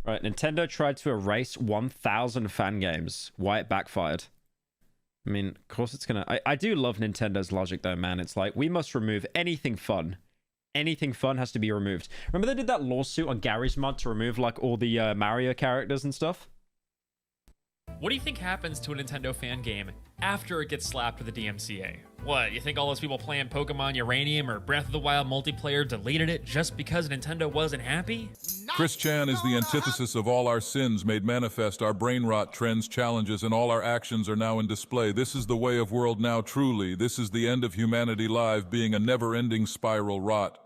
Right, Nintendo tried to erase 1,000 fan games. Why it backfired? I mean, of course it's gonna... I do love Nintendo's logic though, man. It's like, we must remove anything fun. Anything fun has to be removed. Remember they did that lawsuit on Gary's Mod to remove, like, all the Mario characters and stuff? What do you think happens to a Nintendo fan game after it gets slapped with the DMCA? What, you think all those people playing Pokemon Uranium or Breath of the Wild multiplayer deleted it just because Nintendo wasn't happy? Chris Chan is the antithesis of all our sins made manifest, our brain rot, trends, challenges, and all our actions are now in display. This is the way of world now, truly. This is the end of humanity live, being a never-ending spiral rot.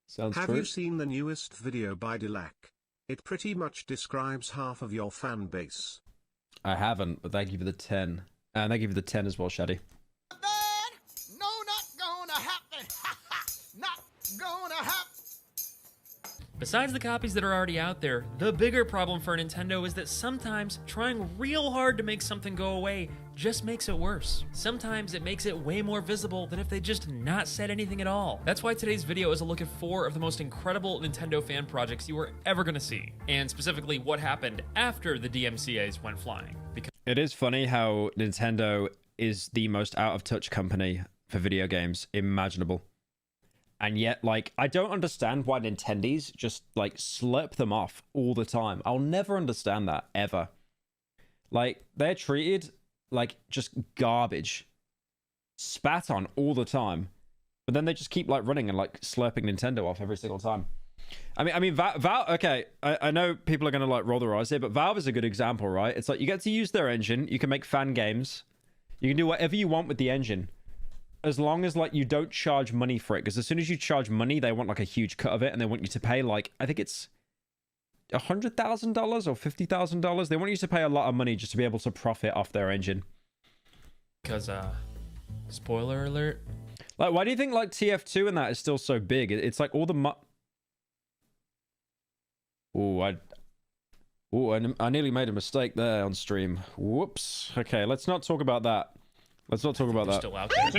Sounds Have true. you seen the newest video by Delac? It pretty much describes half of your fan base. I haven't, but thank you for the 10. And thank you for the 10 as well, Shaddy. No, not gonna happen. Not gonna happen. Besides the copies that are already out there, the bigger problem for Nintendo is that sometimes trying real hard to make something go away just makes it worse. Sometimes it makes it way more visible than if they just not said anything at all. That's why today's video is a look at 4 of the most incredible Nintendo fan projects you are ever gonna see, and specifically what happened after the DMCAs went flying. Because It is funny how Nintendo is the most out-of-touch company for video games imaginable. And yet, like, I don't understand why Nintendies just, like, slurp them off all the time. I'll never understand that, ever. Like, they're treated like just garbage. Spat on all the time. But then they just keep, like, running and, like, slurping Nintendo off every single time. I mean, Valve, okay, I know people are going to, like, roll their eyes here, but Valve is a good example, right? It's like, you get to use their engine, you can make fan games, you can do whatever you want with the engine. As long as, like, you don't charge money for it, because as soon as you charge money, they want, like, a huge cut of it, and they want you to pay, like, I think it's $100,000 or $50,000. They want you to pay a lot of money just to be able to profit off their engine. Because, spoiler alert. Like, why do you think, like, TF2 and that is still so big? It's like all the I nearly made a mistake there on stream. Whoops. Okay, let's not talk about that. Let's not talk about that. Still out there.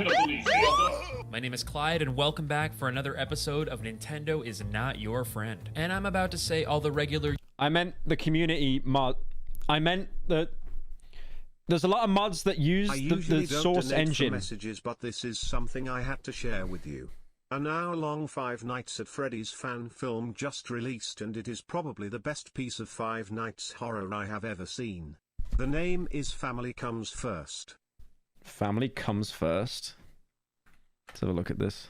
My name is Clyde, and welcome back for another episode of Nintendo is Not Your Friend. And I'm about to say all the regular... I meant the community mod. I meant that there's a lot of mods that use the source engine. Messages, but this is something I had to share with you. An hour-long Five Nights at Freddy's fan film just released, and it is probably the best piece of Five Nights horror I have ever seen. The name is Family Comes First. Family comes first. Let's have a look at this.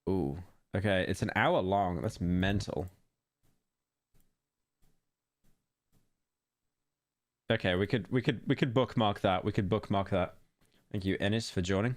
Ooh, okay, it's an hour long. That's mental. Okay, we could bookmark that. We could bookmark that. Thank you, Ennis, for joining.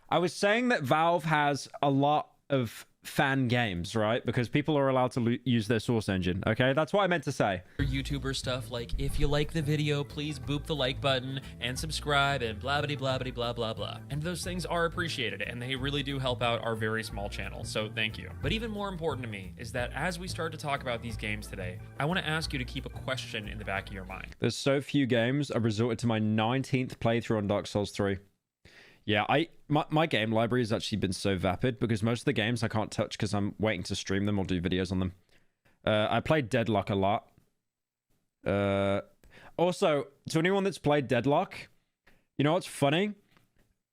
I was saying that Valve has a lot of fan games, right? Because people are allowed to use their source engine. Okay, that's what I meant to say. YouTuber stuff like, if you like the video, please boop the like button and subscribe and blah blah blah blah blah blah blah. And those things are appreciated, and they really do help out our very small channel, so thank you. But even more important to me is that as we start to talk about these games today, I want to ask you to keep a question in the back of your mind. There's so few games. I've resorted to my 19th playthrough on Dark Souls 3. Yeah, my game library has actually been so vapid because most of the games I can't touch because I'm waiting to stream them or do videos on them. I played Deadlock a lot. Also, to anyone that's played Deadlock, you know what's funny?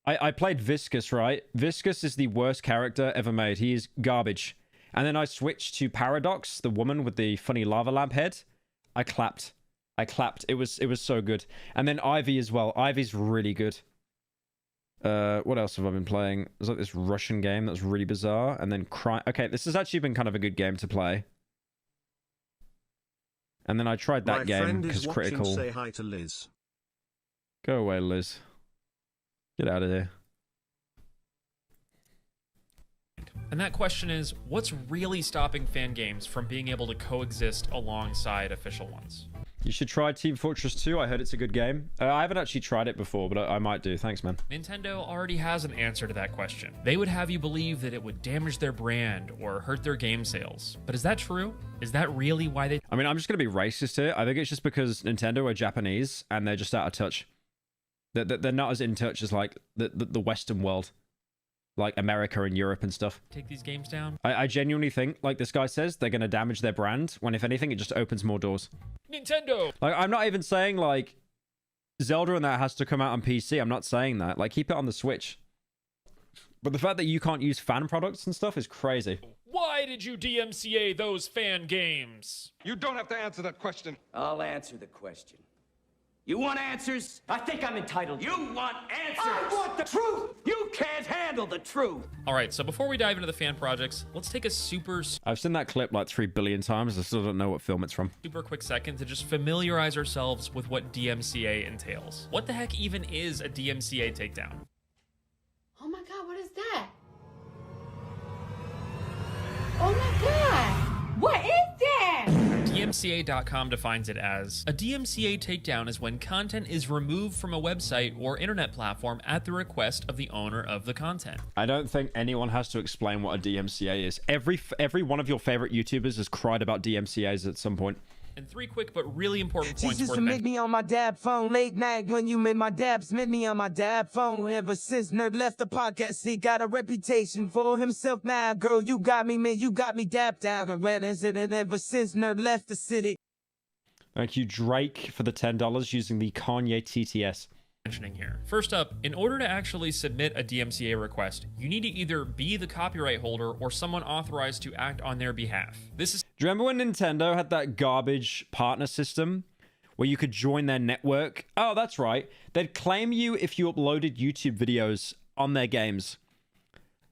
I played Viscus, right? Viscus is the worst character ever made. He is garbage. And then I switched to Paradox, the woman with the funny lava lamp head. I clapped. It was so good. And then Ivy as well. Ivy's really good. What else have I been playing? There's like this Russian game that's really bizarre, and then Okay, this has actually been kind of a good game to play. And then I tried that game because Critical. Say hi to Liz. Go away, Liz. Get out of here. And that question is, what's really stopping fan games from being able to coexist alongside official ones? You should try Team Fortress 2. I heard it's a good game. I haven't actually tried it before, but I might do. Thanks, man. Nintendo already has an answer to that question. They would have you believe that it would damage their brand or hurt their game sales. But is that true? Is that really why they... I mean, I'm just going to be racist here. I think it's just because Nintendo are Japanese and they're just out of touch. They're not as in touch as like the Western world, like America and Europe and stuff. Take these games down. I genuinely think, like this guy says, they're going to damage their brand when, if anything, it just opens more doors. Nintendo! Like, I'm not even saying, like, Zelda and that has to come out on PC. I'm not saying that. Like, keep it on the Switch. But the fact that you can't use fan products and stuff is crazy. Why did you DMCA those fan games? You don't have to answer that question. I'll answer the question. You want answers? I think I'm entitled. You want answers? I want the truth! You can't handle the truth! Alright, so before we dive into the fan projects, let's take a I've seen that clip like 3 billion times. I still don't know what film it's from. super quick second to just familiarize ourselves with what DMCA entails. What the heck even is a DMCA takedown? Oh my god, what is that? Oh my god! What is that? DMCA.com defines it as, a DMCA takedown is when content is removed from a website or internet platform at the request of the owner of the content. I don't think anyone has to explain what a DMCA is. Every one of your favorite YouTubers has cried about DMCAs at some point. And 3 quick but really important She points used worth to make mentioning. me on my dab phone late night when you made my dabs. Met me on my dab phone ever since Nerd left the podcast. He got a reputation for himself now. Girl, you got me, man. You got me dabbed out. And ran incident ever since Nerd left the city. Thank you, Drake, for the $10 using the Kanye TTS. Here. First up, in order to actually submit a DMCA request, you need to either be the copyright holder or someone authorized to act on their behalf. This is Do you remember when Nintendo had that garbage partner system where you could join their network? Oh, that's right. They'd claim you if you uploaded YouTube videos on their games.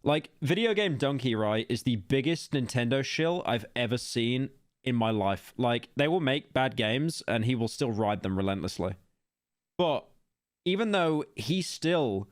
Like, Video Game Donkey, right, is the biggest Nintendo shill I've ever seen in my life. Like, they will make bad games and he will still ride them relentlessly. But even though he still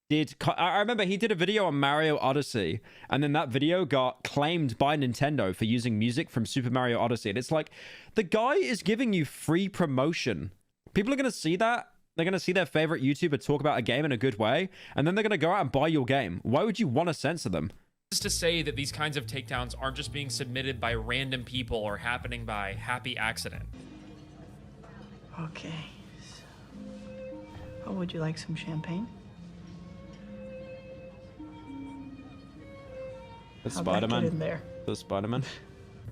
did... I remember he did a video on Mario Odyssey, and then that video got claimed by Nintendo for using music from Super Mario Odyssey. And it's like, the guy is giving you free promotion. People are going to see that. They're going to see their favorite YouTuber talk about a game in a good way, and then they're going to go out and buy your game. Why would you want to censor them? is to say that these kinds of takedowns aren't just being submitted by random people or happening by happy accident. Okay. Oh, would you like some champagne? That's How'd that get Spider-Man. in there? The Spider-Man.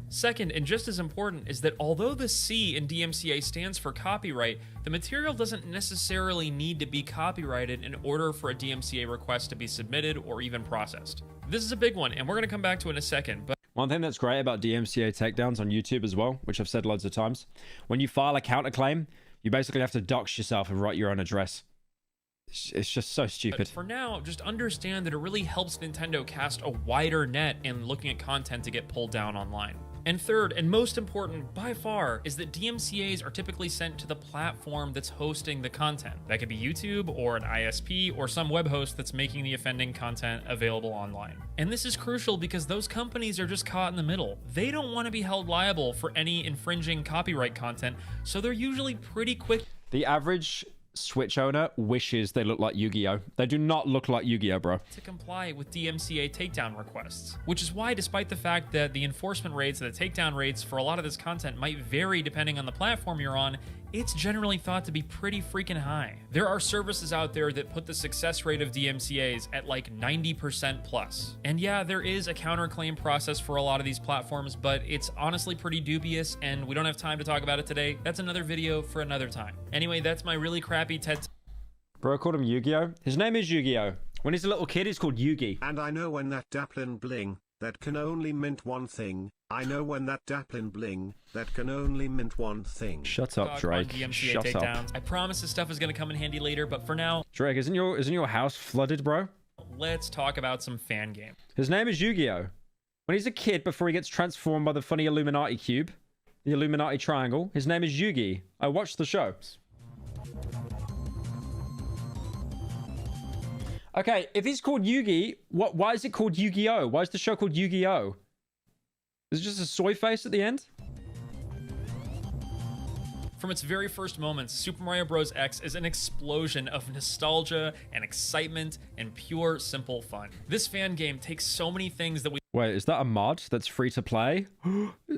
Second, and just as important, is that although the C in DMCA stands for copyright, the material doesn't necessarily need to be copyrighted in order for a DMCA request to be submitted or even processed. This is a big one, and we're going to come back to it in a second, but One thing that's great about DMCA takedowns on YouTube as well, which I've said loads of times, when you file a counterclaim, you basically have to dox yourself and write your own address. It's just so stupid. for now, just understand that it really helps Nintendo cast a wider net in looking at content to get pulled down online. And third, and most important by far, is that DMCAs are typically sent to the platform that's hosting the content. That could be YouTube or an ISP or some web host that's making the offending content available online. And this is crucial because those companies are just caught in the middle. They don't want to be held liable for any infringing copyright content, so they're usually pretty quick. The average Switch owner wishes they look like Yu-Gi-Oh! They do not look like Yu-Gi-Oh, bro. To comply with DMCA takedown requests, which is why, despite the fact that the enforcement rates and the takedown rates for a lot of this content might vary depending on the platform you're on, it's generally thought to be pretty freaking high. There are services out there that put the success rate of DMCAs at like 90% plus. And yeah, there is a counterclaim process for a lot of these platforms, but it's honestly pretty dubious and we don't have time to talk about it today. That's another video for another time. Anyway, that's my really crappy TED Bro called him Yu-Gi-Oh! His name is Yu-Gi-Oh! When he's a little kid, he's called Yugi. And I know when that Daplin bling, that can only mint one thing. I know when that Daplin bling, that can only mint one thing. Shut up, talk on Drake. DMCA Shut takedowns. up. I promise this stuff is going to come in handy later, but for now, Drake, isn't your house flooded, bro? let's talk about some fan game. His name is Yu-Gi-Oh! When he's a kid, before he gets transformed by the funny Illuminati cube, the Illuminati triangle, his name is Yugi. I watched the show. Okay, if he's called Yugi, why is it called Yu-Gi-Oh? Why is the show called Yu-Gi-Oh? Is it just a soy face at the end? From its very first moments, Super Mario Bros. X is an explosion of nostalgia and excitement and pure, simple fun. This fan game takes so many things that we Wait, is that a mod that's free to play?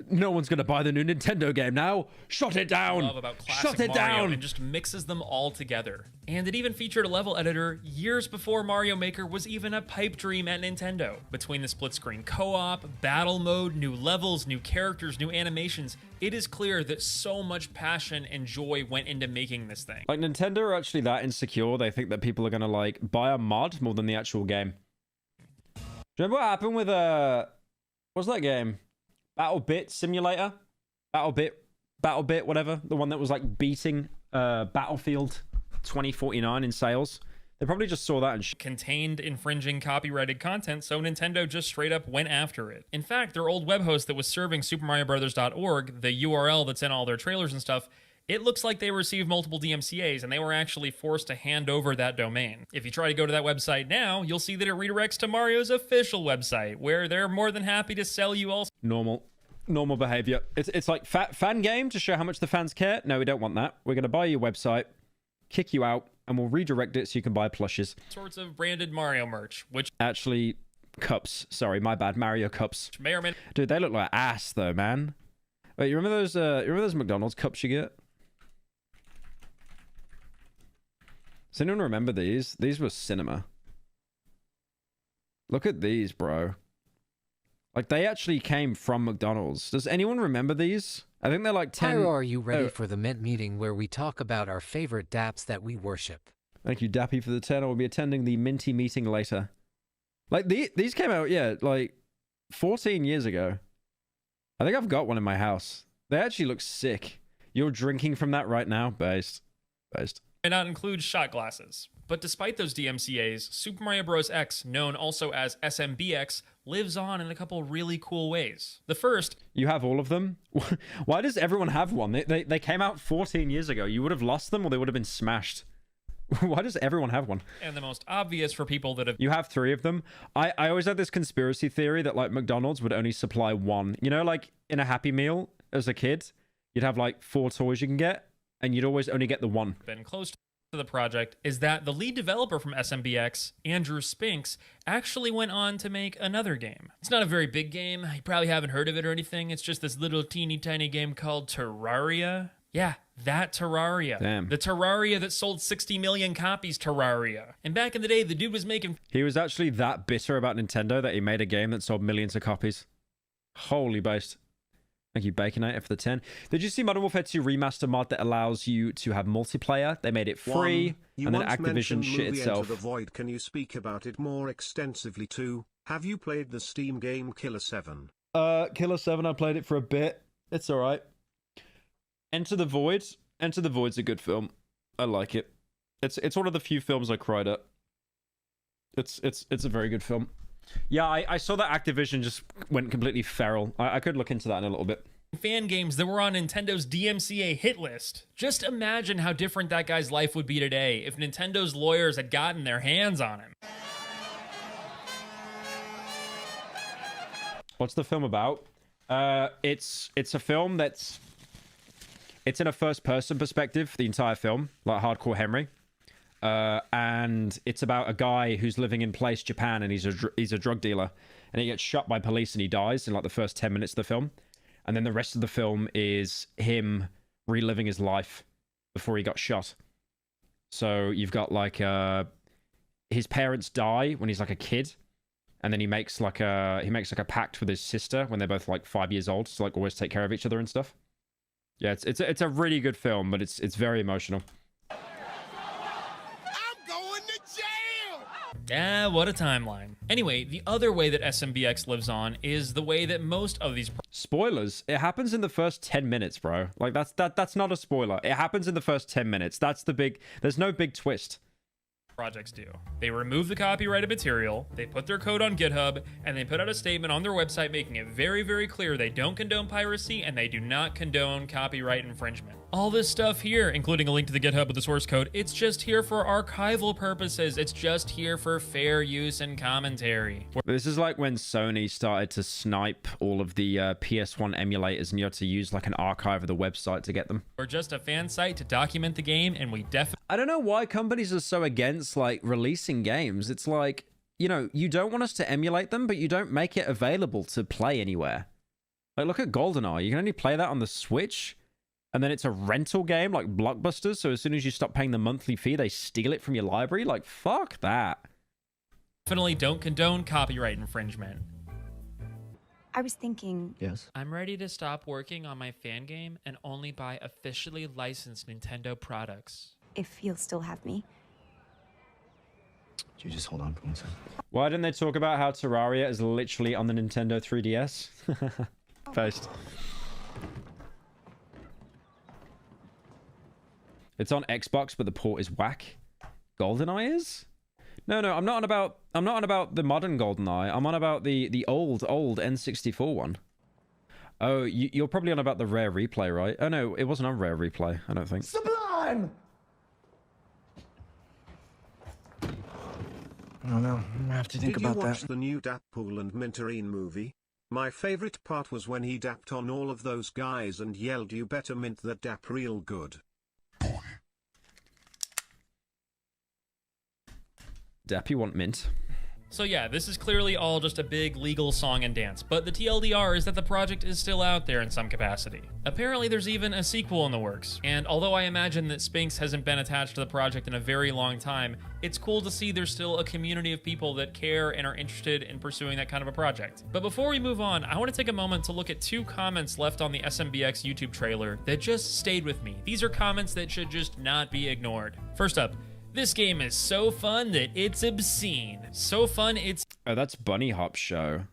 No one's gonna buy the new Nintendo game now. Shut it down. Love about classic Shut it Mario down. and just mixes them all together. And it even featured a level editor years before Mario Maker was even a pipe dream at Nintendo. Between the split-screen co-op, battle mode, new levels, new characters, new animations, it is clear that so much passion and joy went into making this thing. Like, Nintendo are actually that insecure. They think that people are gonna like buy a mod more than the actual game. Do you remember what happened with what's that game? Battle Bit Simulator? Battle Bit, whatever. The one that was like beating Battlefield 2049 in sales. They probably just saw that and Contained infringing copyrighted content, so Nintendo just straight up went after it. In fact, their old web host that was serving SuperMarioBrothers.org, the URL that's in all their trailers and stuff, it looks like they received multiple DMCAs and they were actually forced to hand over that domain. If you try to go to that website now, you'll see that it redirects to Mario's official website, where they're more than happy to sell you all. normal behavior. It's like fan game to show how much the fans care. No, we don't want that. We're gonna buy your website, kick you out, and we'll redirect it so you can buy plushes. Sorts of branded Mario merch, which Actually, cups. Sorry, my bad. Mario cups. may or may Dude, they look like ass though, man. Wait, you remember those McDonald's cups you get? Does anyone remember these? These were cinema. Look at these, bro. Like, they actually came from McDonald's. Does anyone remember these? I think they're like 10... Pyro, are you ready for the Mint meeting where we talk about our favorite dapps that we worship? Thank you, Dappy, for the 10. I will be attending the Minty meeting later. Like, these came out, yeah, like 14 years ago. I think I've got one in my house. They actually look sick. You're drinking from that right now? Based. may not include shot glasses. But despite those DMCAs, Super Mario Bros. X, known also as SMBX, lives on in a couple really cool ways. The first... You have all of them? Why does everyone have one? They came out 14 years ago. You would have lost them or they would have been smashed. Why does everyone have one? And the most obvious for people that have... You have 3 of them. I always had this conspiracy theory that, like, McDonald's would only supply 1. You know, like, in a Happy Meal as a kid, you'd have, like, 4 toys you can get, and you'd always only get the 1. Been close to the project is that the lead developer from SMBX, Andrew Spinks, actually went on to make another game. It's not a very big game. You probably haven't heard of it or anything. It's just this little teeny tiny game called Terraria. Yeah, that Terraria. Damn. The Terraria that sold 60 million copies, Terraria. And back in the day, the dude was making... He was actually that bitter about Nintendo that he made a game that sold millions of copies. Holy based. Thank you, Baconator, for the 10. Did you see Modern Warfare 2 Remaster mod that allows you to have multiplayer? They made it free, and then Activision shit itself. Enter the Void. Can you speak about it more extensively too? Have you played the Steam game Killer 7? Killer 7, I played it for a bit. It's alright. Enter the Void. Enter the Void's a good film. I like it. It's one of the few films I cried at. It's a very good film. Yeah, I saw that Activision just went completely feral. I could look into that in a little bit. Fan games that were on Nintendo's DMCA hit list. Just imagine how different that guy's life would be today if Nintendo's lawyers had gotten their hands on him. What's the film about? It's a film that's... It's in a first-person perspective, the entire film, like Hardcore Henry. And it's about a guy who's living in Place, Japan, and he's a drug dealer. And he gets shot by police and he dies in like the first 10 minutes of the film. And then the rest of the film is him reliving his life before he got shot. So you've got like his parents die when he's like a kid. And then he makes like a pact with his sister when they're both like 5 years old to like always take care of each other and stuff. Yeah, it's a really good film, but it's very emotional. Ah, what a timeline. Anyway, the other way that SMBX lives on is the way that most of these spoilers. It happens in the first 10 minutes, bro. Like that's not a spoiler. It happens in the first 10 minutes. That's the big... There's no big twist. Projects do. They remove the copyrighted material, they put their code on GitHub, and they put out a statement on their website making it very, very clear they don't condone piracy and they do not condone copyright infringement. All this stuff here, including a link to the GitHub with the source code, it's just here for archival purposes. It's just here for fair use and commentary. This is like when Sony started to snipe all of the PS1 emulators and you had to use like an archive of the website to get them. We're just a fan site to document the game, and we definitely... I don't know why companies are so against like releasing games. It's like, you know, you don't want us to emulate them, but you don't make it available to play anywhere. Like, look at GoldenEye. You can only play that on the Switch, and then it's a rental game like Blockbusters, so as soon as you stop paying the monthly fee, they steal it from your library. Like, fuck that. Definitely don't condone copyright infringement. I was thinking... Yes? I'm ready to stop working on my fan game and only buy officially licensed Nintendo products. If you'll still have me. Could you just hold on for 1 second? Why didn't they talk about how Terraria is literally on the Nintendo 3DS? Post. It's on Xbox, but the port is whack. GoldenEye is? No, I'm not on about the modern GoldenEye. I'm on about the old N64 one. Oh, you're probably on about the Rare Replay, right? Oh no, it wasn't on Rare Replay, I don't think. Sublime! I don't know. I'm gonna have to think about that. Did you watch the new Deadpool and Minterine movie? My favorite part was when he dapped on all of those guys and yelled, "You better mint that dap real good." Dap, you want mint? So yeah, this is clearly all just a big legal song and dance, but the TLDR is that the project is still out there in some capacity. Apparently there's even a sequel in the works, and although I imagine that Spinks hasn't been attached to the project in a very long time, it's cool to see there's still a community of people that care and are interested in pursuing that kind of a project. But before we move on, I want to take a moment to look at 2 comments left on the SMBX YouTube trailer that just stayed with me. These are comments that should just not be ignored. First up, "This game is so fun that it's obscene. So fun it's..." Oh, that's Bunny Hop's show.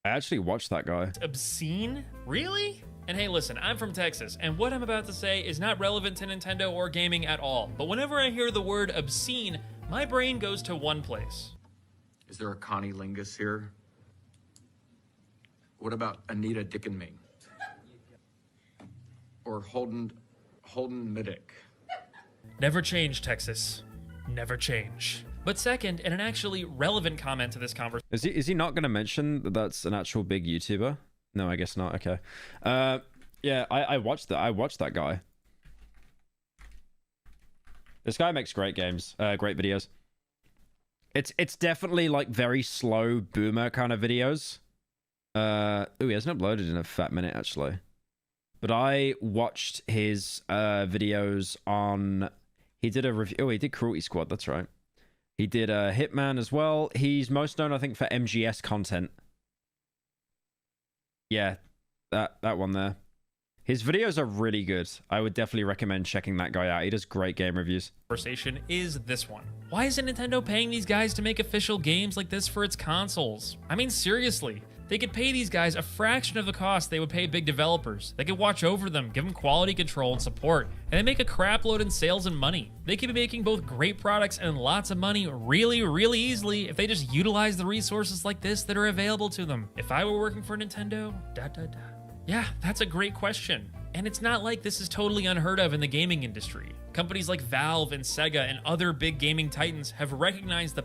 I actually watched that guy. Obscene? Really? And hey, listen, I'm from Texas, and what I'm about to say is not relevant to Nintendo or gaming at all. But whenever I hear the word obscene, my brain goes to one place. Is there a Connie Lingus here? What about Anita Dickenming? Or Holden Middick? Never change, Texas. Never change. But second, and an actually relevant comment to this conversation. Is he not going to mention that that's an actual big YouTuber? No, I guess not. Okay. Yeah, I watched that. I watched that guy. This guy makes great games, great videos. It's definitely like very slow boomer kind of videos. Ooh, he hasn't uploaded in a fat minute actually. But I watched his videos on. He did a review. Oh, he did Cruelty Squad. That's right. He did Hitman as well. He's most known, I think, for MGS content. Yeah, that one there. His videos are really good. I would definitely recommend checking that guy out. He does great game reviews. Conversation is this one. Why isn't Nintendo paying these guys to make official games like this for its consoles? I mean, seriously. They could pay these guys a fraction of the cost they would pay big developers. They could watch over them, give them quality control and support, and they make a crap load in sales and money. They could be making both great products and lots of money really, really easily if they just utilize the resources like this that are available to them. If I were working for Nintendo, Yeah, that's a great question. And it's not like this is totally unheard of in the gaming industry. Companies like Valve and Sega and other big gaming titans have recognized the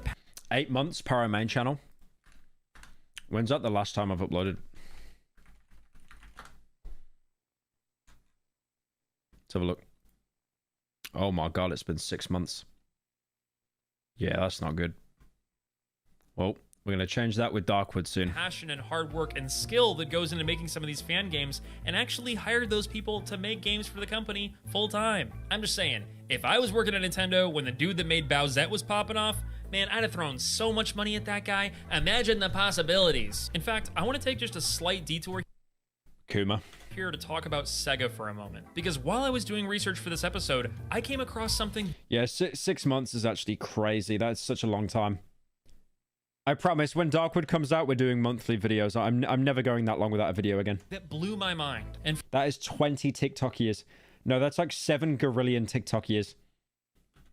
8 months, Pyro main channel. When's that the last time I've uploaded? Let's have a look. Oh my god, it's been 6 months. Yeah, that's not good. Well, we're going to change that with Darkwood soon. Passion and hard work and skill that goes into making some of these fan games, and actually hired those people to make games for the company full time. I'm just saying, if I was working at Nintendo when the dude that made Bowsette was popping off, man, I'd have thrown so much money at that guy. Imagine the possibilities. In fact, I want to take just a slight detour Kuma. here to talk about Sega for a moment. Because while I was doing research for this episode, I came across something. Yeah, 6 months is actually crazy. That's such a long time. I promise, when Darkwood comes out, we're doing monthly videos. I'm never going that long without a video again. That blew my mind. And that is 20 TikTok years. No, that's like 7 gorillion TikTok years.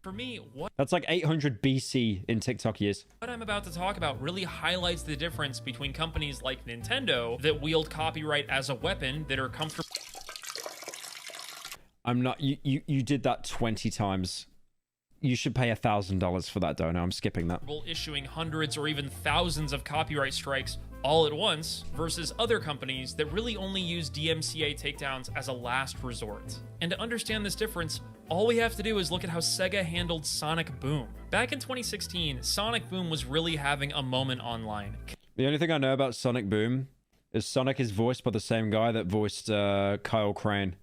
For me, that's like 800 BC in TikTok years. What I'm about to talk about really highlights the difference between companies like Nintendo that wield copyright as a weapon that are comfortable. I'm not. You did that 20 times. You should pay $1,000 for that dono. I'm skipping that. Issuing hundreds or even thousands of copyright strikes all at once versus other companies that really only use DMCA takedowns as a last resort. And to understand this difference, all we have to do is look at how Sega handled Sonic Boom. Back in 2016, Sonic Boom was really having a moment online. The only thing I know about Sonic Boom is Sonic is voiced by the same guy that voiced Kyle Crane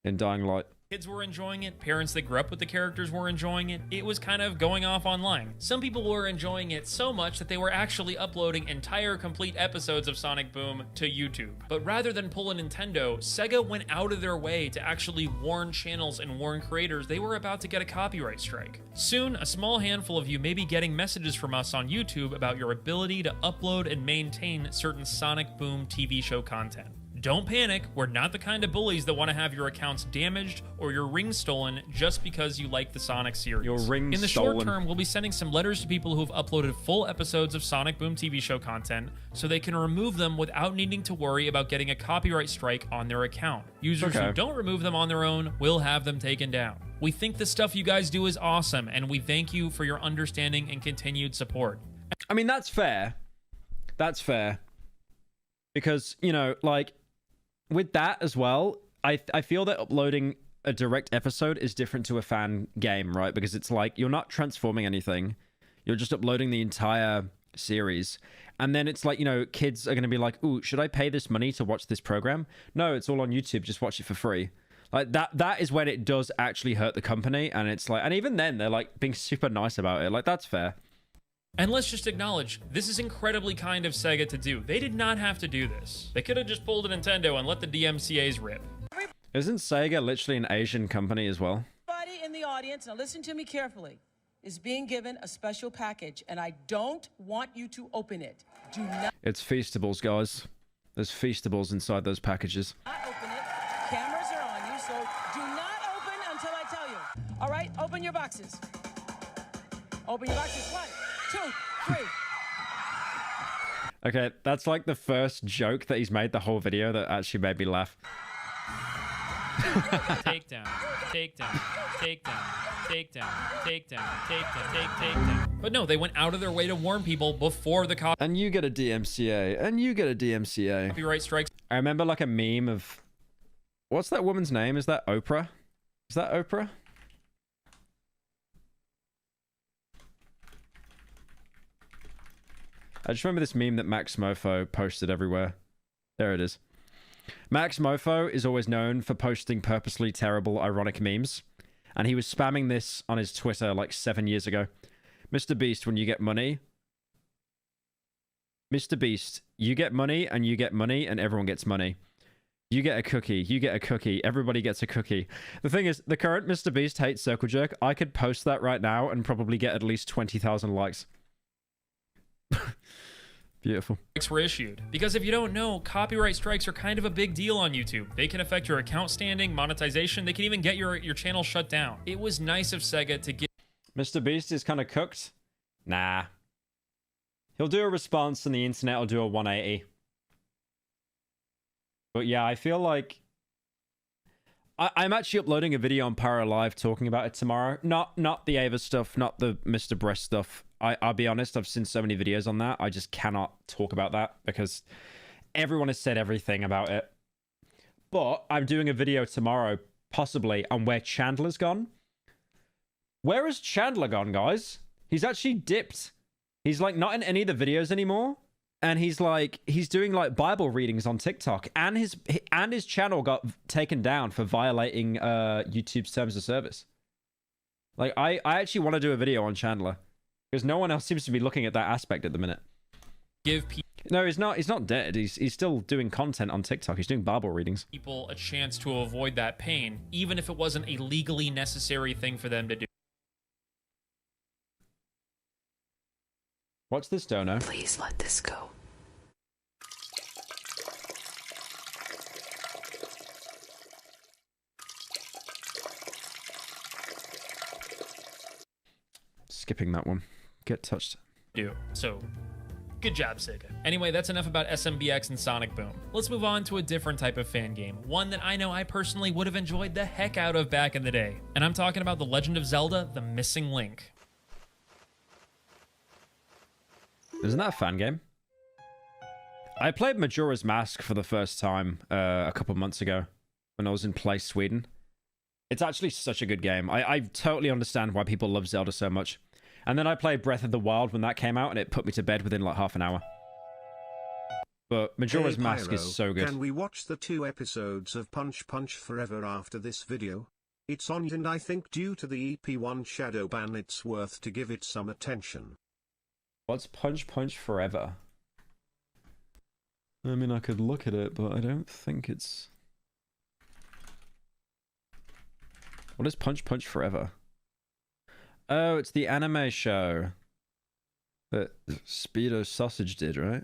in Dying Light. Kids were enjoying it, parents that grew up with the characters were enjoying it. It was kind of going off online. Some people were enjoying it so much that they were actually uploading entire complete episodes of Sonic Boom to YouTube. But rather than pull a Nintendo, Sega went out of their way to actually warn channels and warn creators they were about to get a copyright strike. Soon, a small handful of you may be getting messages from us on YouTube about your ability to upload and maintain certain Sonic Boom TV show content. Don't panic, we're not the kind of bullies that want to have your accounts damaged or your ring stolen just because you like the Sonic series. Your ring In the stolen. short term, we'll be sending some letters to people who have uploaded full episodes of Sonic Boom TV show content so they can remove them without needing to worry about getting a copyright strike on their account. Users who don't remove them on their own will have them taken down. We think the stuff you guys do is awesome, and we thank you for your understanding and continued support. I mean, that's fair. That's fair. Because, you know, like, with that as well, I feel that uploading a direct episode is different to a fan game, right? Because it's like, you're not transforming anything. You're just uploading the entire series. And then it's like, you know, kids are going to be like, ooh, should I pay this money to watch this program? No, it's all on YouTube. Just watch it for free. Like, that is when it does actually hurt the company. And it's like, and even then, they're like being super nice about it. Like, that's fair. And let's just acknowledge, this is incredibly kind of Sega to do. They did not have to do this. They could have just pulled a Nintendo and let the DMCAs rip. Isn't Sega literally an Asian company as well? Everybody in the audience, now listen to me carefully, is being given a special package, and I don't want you to open it. Do not It's Feastables, guys. There's Feastables inside those packages. open it. Cameras are on you, so do not open until I tell you. All right, open your boxes. Open your boxes. 1, 2, 3. Okay, that's like the first joke that he's made the whole video that actually made me laugh. Takedown, takedown, takedown, takedown, takedown, takedown, takedown. But no, they went out of their way to warn people before the And you get a DMCA, and you get a DMCA. Copyright strikes. I remember like a meme of... What's that woman's name? Is that Oprah? Is that Oprah? I just remember this meme that Max Mofo posted everywhere. There it is. Max Mofo is always known for posting purposely terrible, ironic memes. And he was spamming this on his Twitter like 7 years ago. Mr. Beast, when you get money... Mr. Beast, you get money, and you get money, and everyone gets money. You get a cookie, you get a cookie, everybody gets a cookie. The thing is, the current Mr. Beast hates Circle Jerk. I could post that right now and probably get at least 20,000 likes. Beautiful. Strikes were issued. Because if you don't know, copyright strikes are kind of a big deal on YouTube. They can affect your account standing, monetization, they can even get your channel shut down. It was nice of Sega to give... Mr. Beast is kind of cooked? Nah. He'll do a response and the internet will do a 180. But yeah, I feel like... I'm actually uploading a video on Pyro Live talking about it tomorrow. Not the Ava stuff, not the Mr. Breast stuff. I'll be honest, I've seen so many videos on that. I just cannot talk about that because everyone has said everything about it. But I'm doing a video tomorrow, possibly, on where Chandler's gone. Where has Chandler gone, guys? He's actually dipped. He's like not in any of the videos anymore. And he's doing like Bible readings on TikTok. And his channel got taken down for violating YouTube's terms of service. Like, I actually want to do a video on Chandler. Because no one else seems to be looking at that aspect at the minute. No, he's not dead. He's still doing content on TikTok. He's doing Bible readings. People a chance to avoid that pain, even if it wasn't a legally necessary thing for them to do. What's this dono? Please let this go. Skipping that one. Get touched. So, good job, Sega. Anyway, that's enough about SMBX and Sonic Boom. Let's move on to a different type of fan game. One that I know I personally would have enjoyed the heck out of back in the day. And I'm talking about The Legend of Zelda, The Missing Link. Isn't that a fan game? I played Majora's Mask for the first time a couple months ago when I was in Place, Sweden. It's actually such a good game. I totally understand why people love Zelda so much. And then I played Breath of the Wild when that came out, and it put me to bed within like half an hour. But Majora's Mask Pyro, is so good. Can we watch the 2 episodes of Punch Punch Forever after this video? It's on, and I think due to the EP1 shadow ban it's worth to give it some attention. What's Punch Punch Forever? I mean, I could look at it, but I don't think it's... What is Punch Punch Forever? Oh, it's the anime show that Speedo Sausage did, right?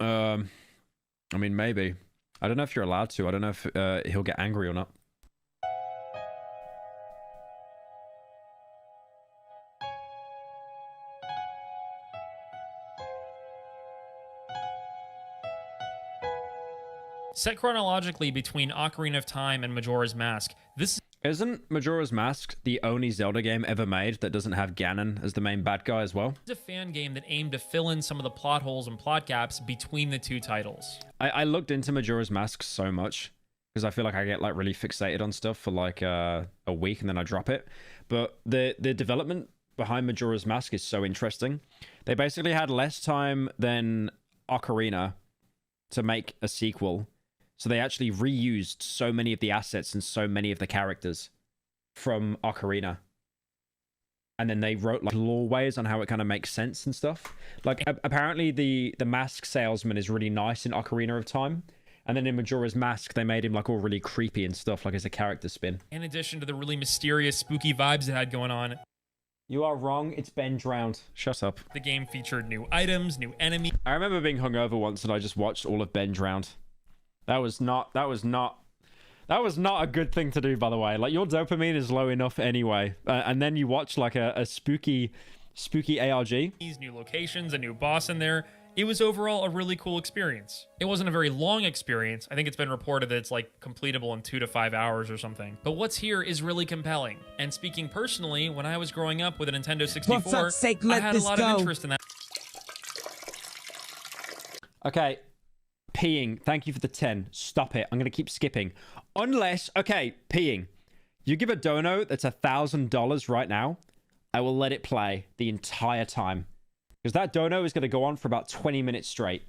I mean, maybe. I don't know if you're allowed to. I don't know if he'll get angry or not. Set chronologically between Ocarina of Time and Majora's Mask, this Isn't Majora's Mask the only Zelda game ever made that doesn't have Ganon as the main bad guy as well? is a fan game that aimed to fill in some of the plot holes and plot gaps between the two titles. I looked into Majora's Mask so much because I feel like I get like really fixated on stuff for like a week and then I drop it. But the development behind Majora's Mask is so interesting. They basically had less time than Ocarina to make a sequel. So they actually reused so many of the assets and so many of the characters from Ocarina. And then they wrote like lore-ways on how it kind of makes sense and stuff. Like apparently the mask salesman is really nice in Ocarina of Time. And then in Majora's Mask, they made him like all really creepy and stuff, like as a character spin. In addition to the really mysterious, spooky vibes it had going on, you are wrong, it's Ben Drowned. Shut up. The game featured new items, new enemies. I remember being hungover once and I just watched all of Ben Drowned. That was not a good thing to do, by the way. Like, your dopamine is low enough anyway. And then you watch like a spooky ARG. New locations, a new boss in there. It was overall a really cool experience. It wasn't a very long experience. I think it's been reported that it's like completable in 2 to 5 hours or something. But what's here is really compelling. And speaking personally, when I was growing up with a Nintendo 64, I had a lot of interest in that. Okay. Peeing. Thank you for the 10. Stop it. I'm going to keep skipping. Unless, okay, peeing. You give a dono that's $1,000 right now, I will let it play the entire time. Because that dono is going to go on for about 20 minutes straight.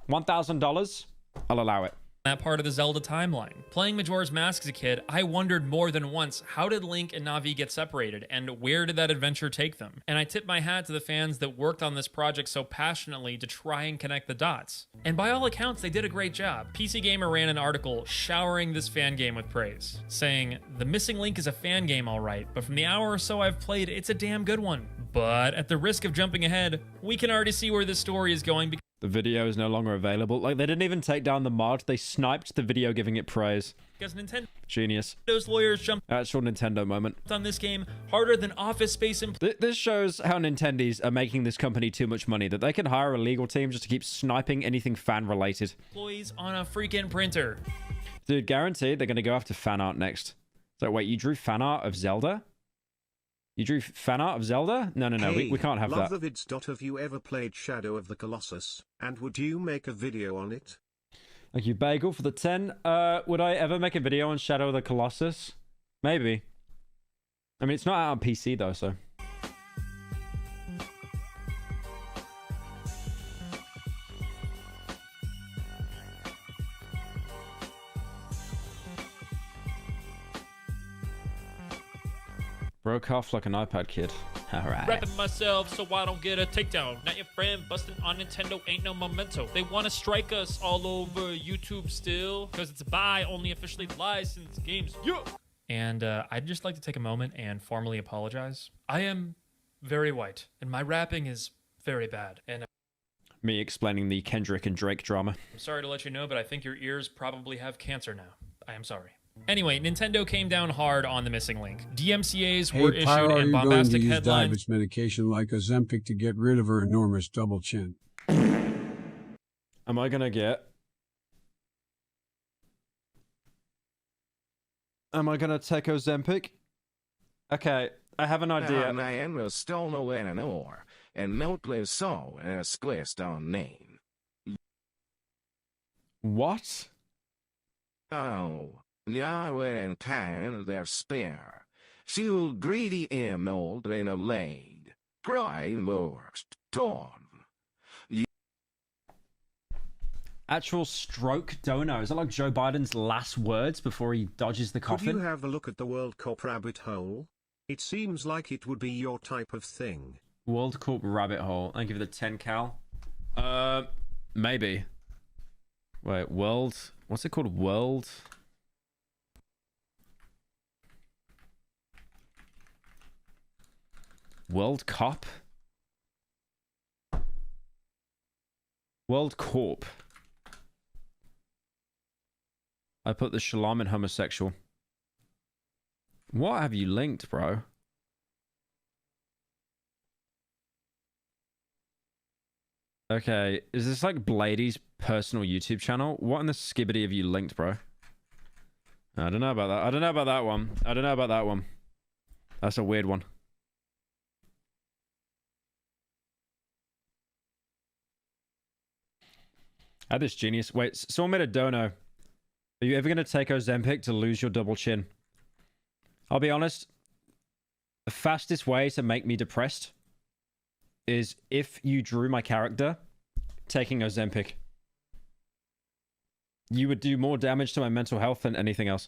$1,000, I'll allow it. That part of the Zelda timeline. Playing Majora's Mask as a kid, I wondered more than once, how did Link and Navi get separated, and where did that adventure take them? And I tip my hat to the fans that worked on this project so passionately to try and connect the dots. And by all accounts, they did a great job. PC Gamer ran an article showering this fan game with praise, saying, "The Missing Link is a fan game alright, but from the hour or so I've played, it's a damn good one. But at the risk of jumping ahead, we can already see where this story is going because the video is no longer available. Like, they didn't even take down the mod. They sniped the video giving it praise. Nintendo Genius. Those lawyers jumped Actual Nintendo moment. on this game harder than Office Space This shows how Nintendies are making this company too much money, that they can hire a legal team just to keep sniping anything fan-related. employees on a freaking printer. Dude, guaranteed they're going to go after fan art next. So wait, you drew fan art of Zelda? You drew fan art of Zelda? No, Hey, we can't have that. Love the vids. Have you ever played Shadow of the Colossus? And would you make a video on it? Thank you, Bagel, for the 10. Would I ever make a video on Shadow of the Colossus? Maybe. I mean, it's not out on PC, though, so... Broke off like an iPad kid. Alright. Rapping myself so I don't get a takedown. Not your friend busting on Nintendo ain't no memento. They want to strike us all over YouTube still because it's buy only officially licensed games. Yeah. And I'd just like to take a moment and formally apologize. I am very white and my rapping is very bad. And Me explaining the Kendrick and Drake drama. I'm sorry to let you know, but I think your ears probably have cancer now. I am sorry. Anyway, Nintendo came down hard on the Missing Link. DMCAs were issued Pyro, and are you bombastic going to use headlines. diabetes medication like Ozempic to get rid of her enormous double chin? Am I gonna take Ozempic? Okay, I have an idea. Man will still know anymore, and no place so as square stone name. What? Oh, Yahweh and Cain their spare. Seal greedy mold in a laid. Cry worst torn. Actual stroke dono. Is that like Joe Biden's last words before he dodges the coffin? Could you have a look at the World Cup rabbit hole? It seems like it would be your type of thing. World Cup rabbit hole. Thank you for the 10 cal. Maybe. Wait, world. What's it called? World. World Cup? World Corp. I put the Shalom in homosexual. What have you linked, bro? Okay, is this like Blady's personal YouTube channel? What in the skibbity have you linked, bro? I don't know about that. I don't know about that one. I don't know about that one. That's a weird one. I had this genius. Wait, someone made a dono. Are you ever going to take Ozempic to lose your double chin? I'll be honest. The fastest way to make me depressed is if you drew my character taking Ozempic. You would do more damage to my mental health than anything else.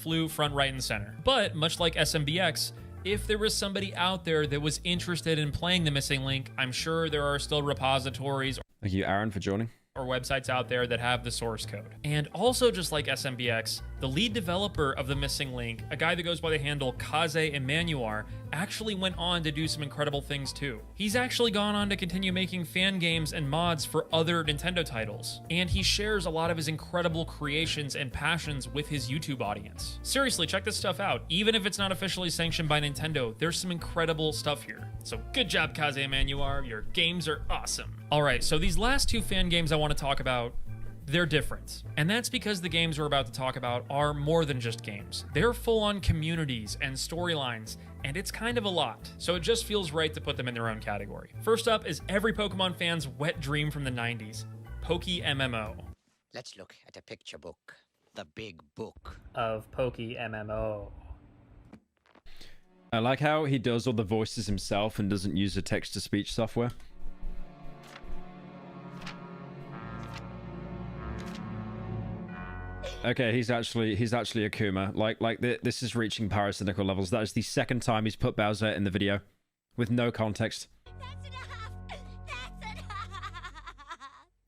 Flew front, right, and center. But much like SMBX, if there was somebody out there that was interested in playing the missing link, I'm sure there are still repositories. Thank you, Aaron, for joining. Or websites out there that have the source code. And also, just like SMBX, the lead developer of the missing link, a guy that goes by the handle Kaze Emanuar, actually went on to do some incredible things too. He's actually gone on to continue making fan games and mods for other Nintendo titles, and he shares a lot of his incredible creations and passions with his YouTube audience. Seriously, check this stuff out. Even if it's not officially sanctioned by Nintendo, there's some incredible stuff here. So good job, Kaze Emanuar. Your games are awesome. All right, so these last two fan games I want to talk about, they're different. And that's because the games we're about to talk about are more than just games. They're full-on communities and storylines, and it's kind of a lot. So it just feels right to put them in their own category. First up is every Pokemon fan's wet dream from the 90s, Poke MMO. Let's look at a picture book. The big book. Of Poke MMO. I like how he does all the voices himself and doesn't use the text-to-speech software. Okay, he's actually Akuma. This is reaching Pyrocynical levels. That is the second time he's put Bowser in the video with no context.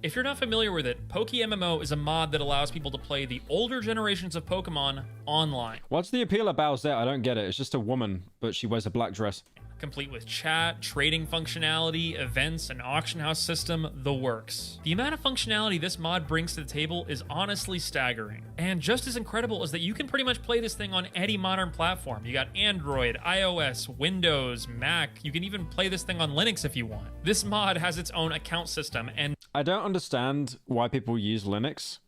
If you're not familiar with it, Poke MMO is a mod that allows people to play the older generations of Pokemon online. What's the appeal of Bowser? I don't get it. It's just a woman, but she wears a black dress. Complete with chat, trading functionality, events, an auction house system, the works. The amount of functionality this mod brings to the table is honestly staggering. And just as incredible is that you can pretty much play this thing on any modern platform. You got Android, iOS, Windows, Mac. You can even play this thing on Linux if you want. This mod has its own account system, and I don't understand why people use Linux.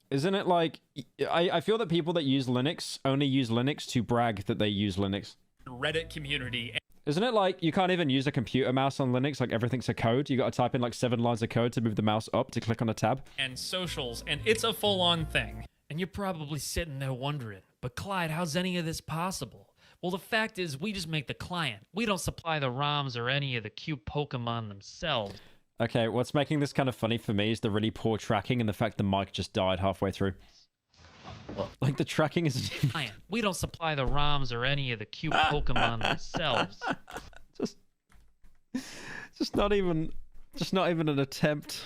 Isn't it like... I feel that people that use Linux only use Linux to brag that they use Linux. Reddit community. Isn't it like you can't even use a computer mouse on Linux? Like everything's a code. You got to type in like 7 lines of code to move the mouse up to click on a tab. And socials, and it's a full-on thing. And you're probably sitting there wondering, but Clyde, how's any of this possible? Well, the fact is, we just make the client. We don't supply the ROMs or any of the cute Pokemon themselves. Okay, what's making this kind of funny for me is the really poor tracking and the fact the mic just died halfway through. Like the tracking is... We don't supply the ROMs or any of the cute Pokemon themselves. Just not even an attempt.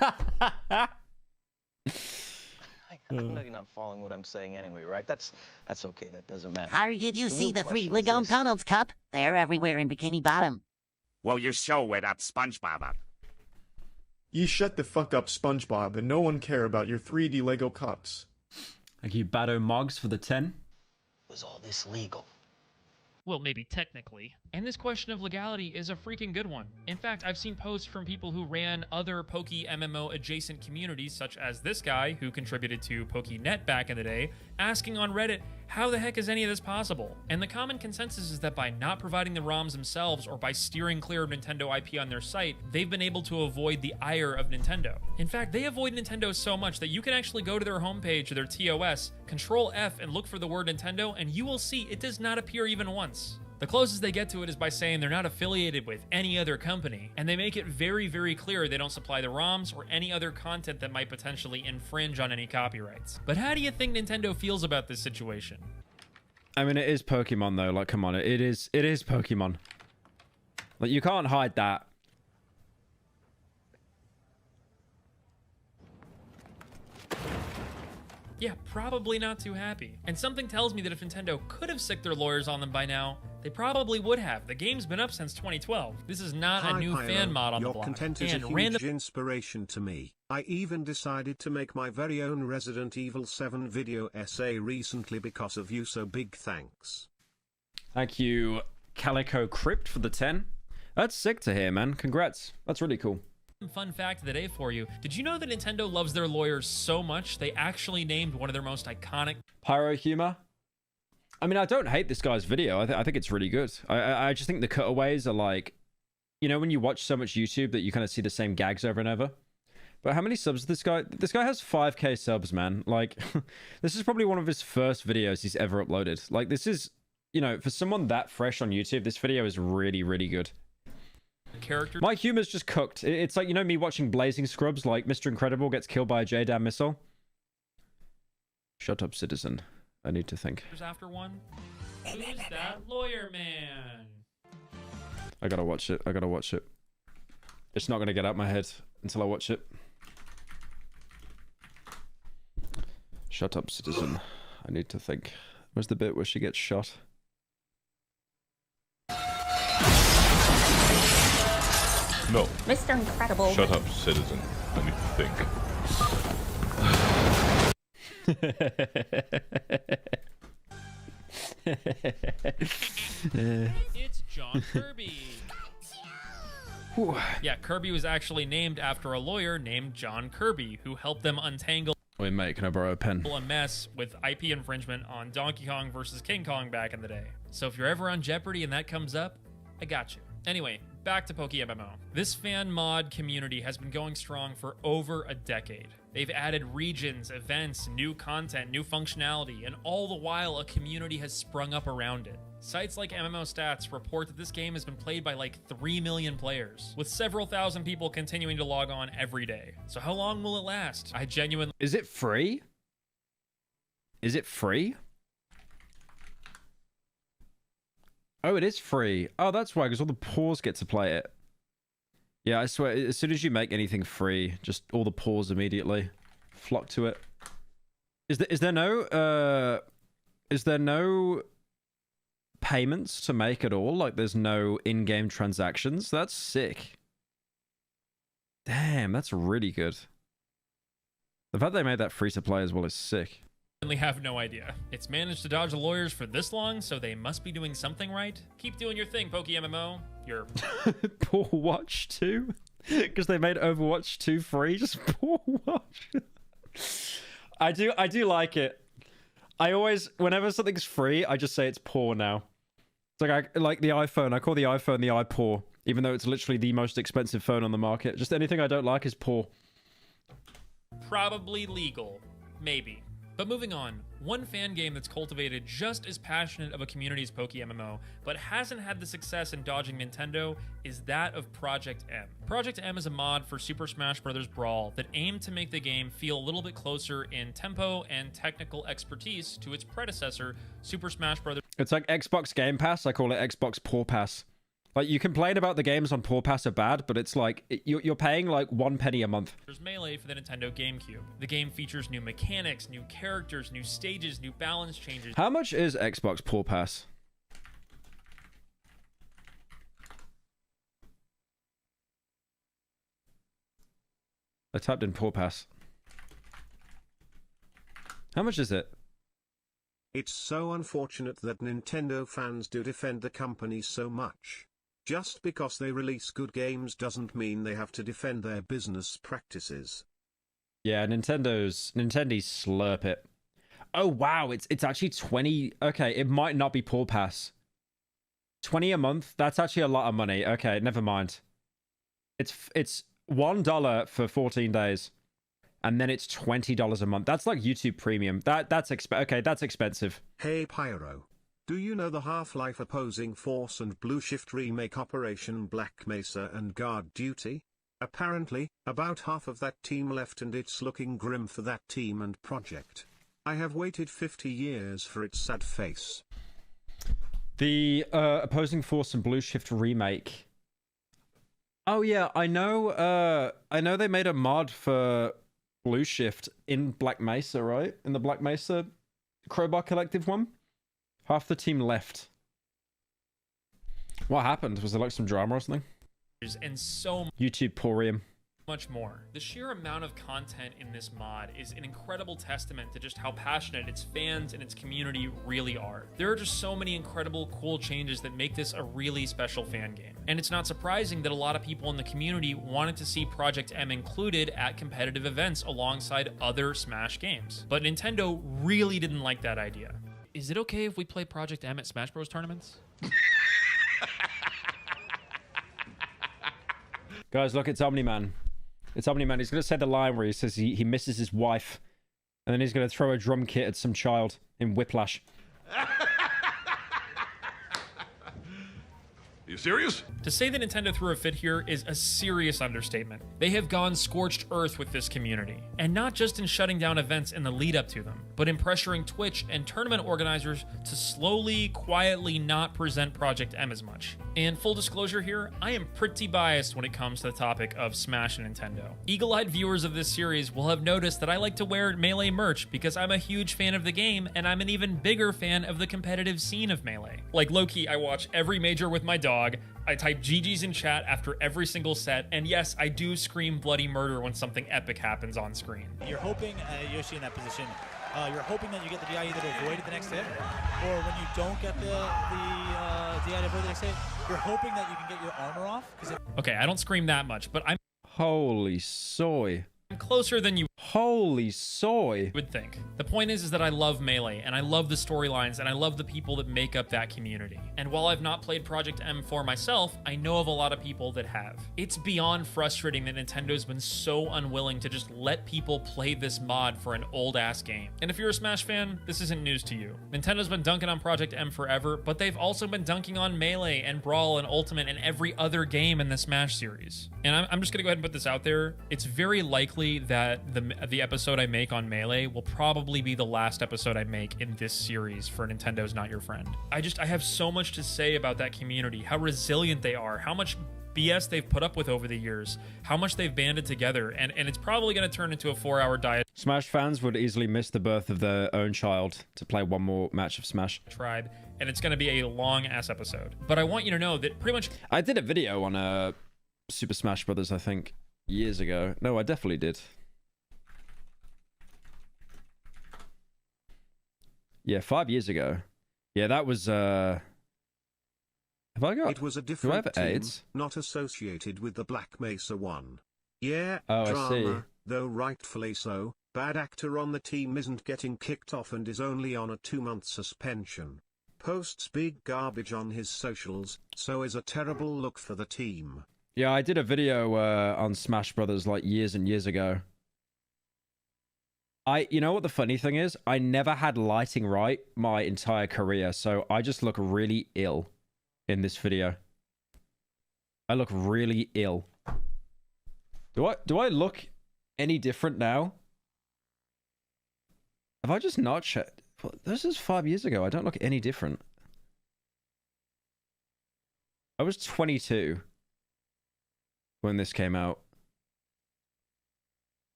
I know you're not following what I'm saying anyway, right? That's okay. That doesn't matter. How did you see the 3 Lego Tunnels Cup? They're everywhere in Bikini Bottom. Well, you're so with that SpongeBob. You shut the fuck up, SpongeBob, and no one care about your 3D Lego cups. Thank you, Bado Moggs, for the 10. Was all this legal? Well, maybe technically. And this question of legality is a freaking good one. In fact, I've seen posts from people who ran other Poke MMO adjacent communities, such as this guy who contributed to PokeNet back in the day, asking on Reddit, How the heck is any of this possible? And the common consensus is that by not providing the ROMs themselves or by steering clear of Nintendo IP on their site, they've been able to avoid the ire of Nintendo. In fact, they avoid Nintendo so much that you can actually go to their homepage or their TOS, Control F and look for the word Nintendo, and you will see it does not appear even once. The closest they get to it is by saying they're not affiliated with any other company, and they make it very, very clear they don't supply the ROMs or any other content that might potentially infringe on any copyrights. But how do you think Nintendo feels about this situation? I mean, it is Pokemon though. Like, come on, it is Pokemon. Like, you can't hide that. Yeah, probably not too happy. And something tells me that if Nintendo could have sicked their lawyers on them by now, they probably would have. The game's been up since 2012. This is not a new fan mod on the block. Your content is a huge inspiration to me. I even decided to make my very own Resident Evil 7 video essay recently because of you, so big thanks. Thank you, Calico Crypt, for the 10. That's sick to hear, man. Congrats. That's really cool. Fun fact of the day for you. Did you know that Nintendo loves their lawyers so much they actually named one of their most iconic Pyro humor? I mean, I don't hate this guy's video. I think it's really good. I just think the cutaways are like, you know, when you watch so much YouTube that you kind of see the same gags over and over. But how many subs does this guy? This guy has 5k subs, man. Like, this is probably one of his first videos he's ever uploaded. Like, this is, you know, for someone that fresh on YouTube, this video is really, really good. character? My humor's just cooked. It's like, you know, me watching Blazing Scrubs, like Mr. Incredible gets killed by a JDAM missile. Shut up, citizen. I need to think. After one. Who's that lawyer man? I gotta watch it. I gotta watch it. It's not gonna get out my head until I watch it. Shut up, citizen. I need to think. Where's the bit where she gets shot? No. Mr. Incredible. Shut up, citizen. I need to think. It's John Kirby. Yeah, Kirby was actually named after a lawyer named John Kirby, who helped them untangle Wait, mate, can I borrow a pen? a mess with IP infringement on Donkey Kong versus King Kong back in the day. So if you're ever on Jeopardy and that comes up, I got you. Anyway, back to PokeMMO. This fan mod community has been going strong for over a decade. They've added regions, events, new content, new functionality, and all the while a community has sprung up around it. Sites like MMO Stats report that this game has been played by like 3 million players, with several thousand people continuing to log on every day. So how long will it last? I genuinely... Is it free? Is it free? Oh, it is free. Oh, that's why, because all the pawns get to play it. Yeah, I swear, as soon as you make anything free, just all the pawns immediately flock to it. Is there no payments to make at all? Like, there's no in-game transactions? That's sick. Damn, that's really good. The fact they made that free to play as well is sick. have no idea. It's managed to dodge the lawyers for this long, so they must be doing something right. Keep doing your thing, PokeMMO. You're... Poor Watch 2? Because they made Overwatch 2 free? Just poor Watch. I do like it. I always, whenever something's free, I just say it's poor now. It's like, like the iPhone. I call the iPhone the iPoor, even though it's literally the most expensive phone on the market. Just anything I don't like is poor. Probably legal. Maybe. But moving on, one fan game that's cultivated just as passionate of a community as PokeMMO, but hasn't had the success in dodging Nintendo, is that of Project M. Project M is a mod for Super Smash Bros. Brawl that aimed to make the game feel a little bit closer in tempo and technical expertise to its predecessor, Super Smash Bros. It's like Xbox Game Pass. I call it Xbox Poor Pass. Like, you complain about the games on Poor Pass are bad, but it's like, you're paying like 1 penny a month. There's Melee for the Nintendo GameCube. The game features new mechanics, new characters, new stages, new balance changes. How much is Xbox Poor Pass? I typed in Poor Pass. How much is it? It's so unfortunate that Nintendo fans do defend the company so much. Just because they release good games doesn't mean they have to defend their business practices. Yeah, Nintendi's slurp it. Oh wow, it's actually 20. Okay, it might not be Pool Pass. 20 a month. That's actually a lot of money. Okay, never mind. It's $1 for 14 days, and then it's $20 a month. That's like YouTube Premium. That's expensive. Hey Pyro. Do you know the Half-Life Opposing Force and Blue Shift remake Operation Black Mesa and Guard Duty? Apparently, about half of that team left and it's looking grim for that team and project. I have waited 50 years for its sad face. The Opposing Force and Blue Shift remake. Oh yeah, I know they made a mod for Blue Shift in Black Mesa, right? In the Black Mesa Crowbar Collective one. Half the team left. What happened? Was there like some drama or something? And so YouTube Porium. much more. The sheer amount of content in this mod is an incredible testament to just how passionate its fans and its community really are. There are just so many incredible, cool changes that make this a really special fan game. And it's not surprising that a lot of people in the community wanted to see Project M included at competitive events alongside other Smash games. But Nintendo really didn't like that idea. Is it okay if we play Project M at Smash Bros. Tournaments? Guys, look, it's Omni-Man. It's Omni-Man. He's going to say the line where he says he misses his wife. And then he's going to throw a drum kit at some child in Whiplash. You serious? To say that Nintendo threw a fit here is a serious understatement. They have gone scorched earth with this community. And not just in shutting down events in the lead up to them, but in pressuring Twitch and tournament organizers to slowly, quietly not present Project M as much. And full disclosure here, I am pretty biased when it comes to the topic of Smash and Nintendo. Eagle-eyed viewers of this series will have noticed that I like to wear Melee merch because I'm a huge fan of the game and I'm an even bigger fan of the competitive scene of Melee. Like low-key, I watch every major with my dog, I type GG's in chat after every single set, and yes, I do scream bloody murder when something epic happens on screen. You're hoping, Yoshi, in that position, you're hoping that you get the DI either to avoid the next hit, or when you don't get the DI to avoid the next hit, you're hoping that you can get your armor off. Okay, I don't scream that much, but I'm Holy soy. closer than you Holy soy. would think. The point is that I love Melee, and I love the storylines, and I love the people that make up that community. And while I've not played Project M for myself, I know of a lot of people that have. It's beyond frustrating that Nintendo's been so unwilling to just let people play this mod for an old-ass game. And if you're a Smash fan, this isn't news to you. Nintendo's been dunking on Project M forever, but they've also been dunking on Melee and Brawl and Ultimate and every other game in the Smash series. And I'm just gonna go ahead and put this out there. It's very likely that the episode I make on Melee will probably be the last episode I make in this series for Nintendo's Not Your Friend. I have so much to say about that community, how resilient they are, how much BS they've put up with over the years, how much they've banded together, and it's probably going to turn into a 4-hour diet. Smash fans would easily miss the birth of their own child to play one more match of Smash. Tribe, and it's going to be a long-ass episode. But I want you to know that pretty much... I did a video on Super Smash Brothers, I think, years ago. No, I definitely did. Yeah, 5 years ago. Yeah, that was, have I got... It was a Do I different have team, AIDS? not associated with the Black Mesa one. Yeah, Oh, I see. drama, though rightfully so. Bad actor on the team isn't getting kicked off and is only on a 2-month suspension. Posts big garbage on his socials, so is a terrible look for the team. Yeah, I did a video on Smash Brothers like years and years ago. You know what the funny thing is? I never had lighting right my entire career, so I just look really ill in this video. I look really ill. Do I look any different now? Have I just not checked? This is 5 years ago. I don't look any different. I was 22 when this came out.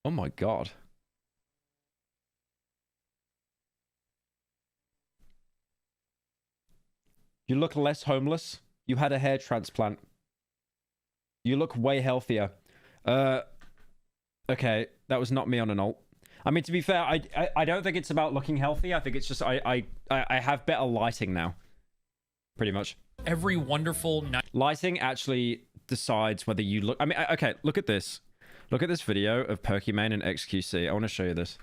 Oh my god. You look less homeless. You had a hair transplant. You look way healthier. Okay, that was not me on an alt. I mean, to be fair, I don't think it's about looking healthy. I think it's just I have better lighting now. Pretty much. Every wonderful night. Lighting actually decides whether you look... I mean, okay, look at this. Look at this video of Pokimane and XQC. I want to show you this.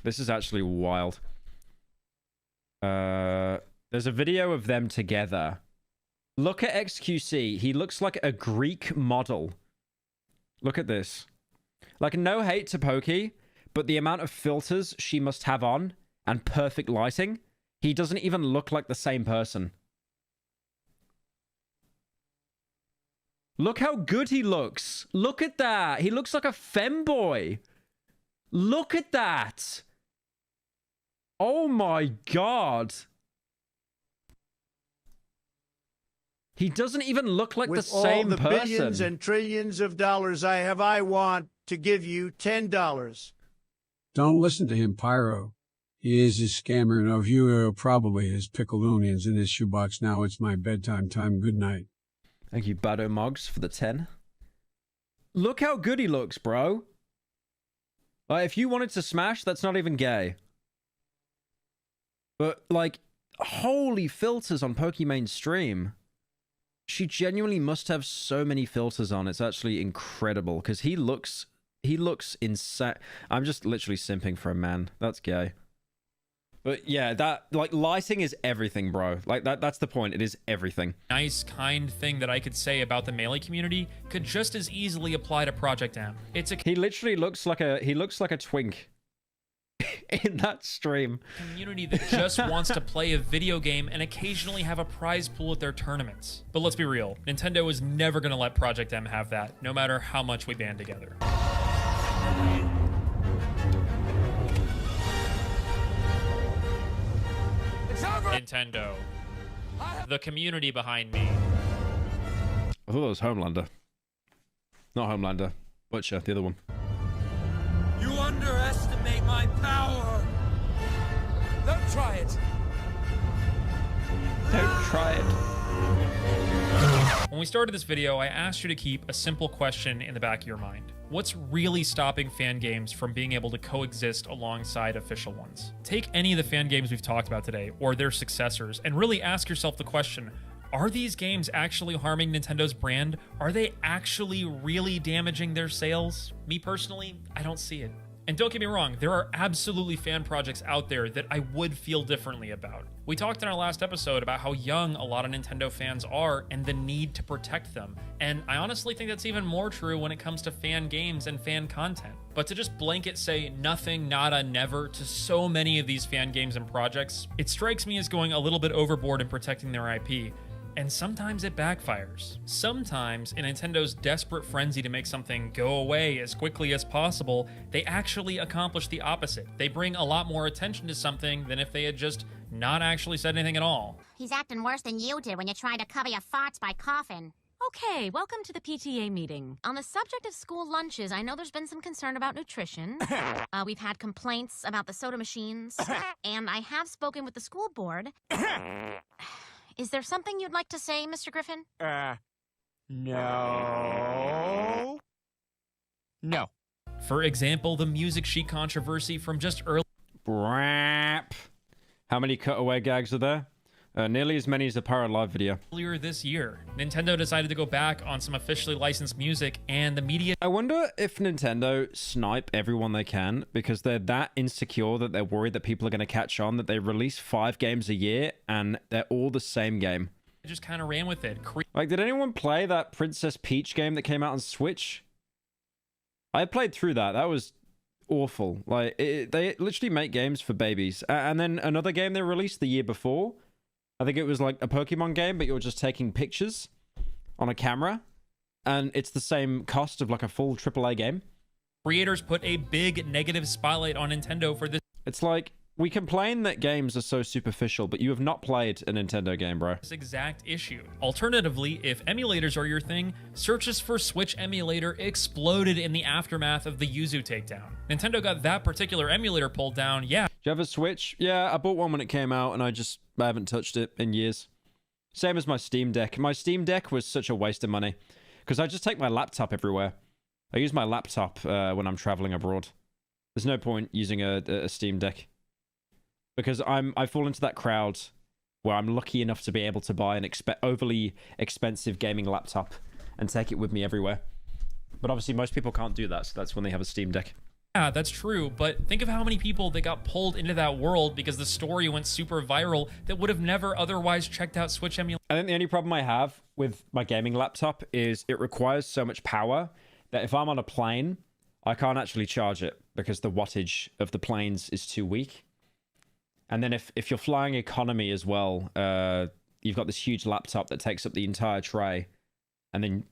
This is actually wild. There's a video of them together. Look at XQC. He looks like a Greek model. Look at this. Like, no hate to Pokey, but the amount of filters she must have on and perfect lighting, he doesn't even look like the same person. Look how good he looks. Look at that. He looks like a femboy. Look at that. Oh my god. He doesn't even look like the same person. With all the billions and trillions of dollars I want to give you $10. Don't listen to him, Pyro. He is a scammer, and of you probably has pickled onions in his shoebox. Now it's my bedtime time. Good night. Thank you, Bado Moggs, for the 10. Look how good he looks, bro. Like, if you wanted to smash, that's not even gay. But, like, holy filters on Pokimane stream. She genuinely must have so many filters on. It's actually incredible, because he looks insane. I'm just literally simping for a man. That's gay. But yeah, that, like, lighting is everything, bro. Like, that's the point. It is everything. Nice, kind thing that I could say about the Melee community could just as easily apply to Project M. He literally looks like a twink in that stream. Community that just wants to play a video game and occasionally have a prize pool at their tournaments. But let's be real, Nintendo is never going to let Project M have that, no matter how much we band together. Nintendo. The community behind me. I thought that was Homelander. Not Homelander. Butcher, the other one. You underestimate my power. Don't try it. Don't try it. When we started this video, I asked you to keep a simple question in the back of your mind. What's really stopping fan games from being able to coexist alongside official ones? Take any of the fan games we've talked about today, or their successors, and really ask yourself the question, are these games actually harming Nintendo's brand? Are they actually really damaging their sales? Me personally, I don't see it. And don't get me wrong, there are absolutely fan projects out there that I would feel differently about. We talked in our last episode about how young a lot of Nintendo fans are and the need to protect them. And I honestly think that's even more true when it comes to fan games and fan content. But to just blanket say nothing, nada, never to so many of these fan games and projects, it strikes me as going a little bit overboard in protecting their IP. And sometimes it backfires. Sometimes, in Nintendo's desperate frenzy to make something go away as quickly as possible, they actually accomplish the opposite. They bring a lot more attention to something than if they had just not actually said anything at all. He's acting worse than you did when you tried to cover your farts by coughing. Okay, welcome to the PTA meeting. On the subject of school lunches, I know there's been some concern about nutrition. We've had complaints about the soda machines, and I have spoken with the school board. Is there something you'd like to say, Mr. Griffin? No. No. For example, the music sheet controversy from just earlier. Brap. How many cutaway gags are there? Nearly as many as the Pyro Live video. Earlier this year, Nintendo decided to go back on some officially licensed music, and the media... I wonder if Nintendo snipe everyone they can, because they're that insecure that they're worried that people are going to catch on, that they release 5 games a year, and they're all the same game. Just kind of ran with it. Like, did anyone play that Princess Peach game that came out on Switch? I played through that. That was awful. Like, they literally make games for babies. And then another game they released the year before... I think it was like a Pokemon game, but you're just taking pictures on a camera, and it's the same cost of like a full AAA game. Creators put a big negative spotlight on Nintendo for this. It's like, we complain that games are so superficial, but you have not played a Nintendo game, bro. This exact issue. Alternatively, if emulators are your thing, searches for Switch emulator exploded in the aftermath of the Yuzu takedown. Nintendo got that particular emulator pulled down, yeah. Do you have a Switch? Yeah, I bought one when it came out, and I haven't touched it in years. Same as my Steam Deck. My Steam Deck was such a waste of money, because I just take my laptop everywhere. I use my laptop when I'm traveling abroad. There's no point using a Steam Deck. Because I fall into that crowd where I'm lucky enough to be able to buy an overly expensive gaming laptop and take it with me everywhere. But obviously most people can't do that, so that's when they have a Steam Deck. Yeah, that's true, but think of how many people that got pulled into that world because the story went super viral that would have never otherwise checked out Switch emulation. I think the only problem I have with my gaming laptop is it requires so much power that if I'm on a plane, I can't actually charge it because the wattage of the planes is too weak. And then if you're flying economy as well, you've got this huge laptop that takes up the entire tray, and then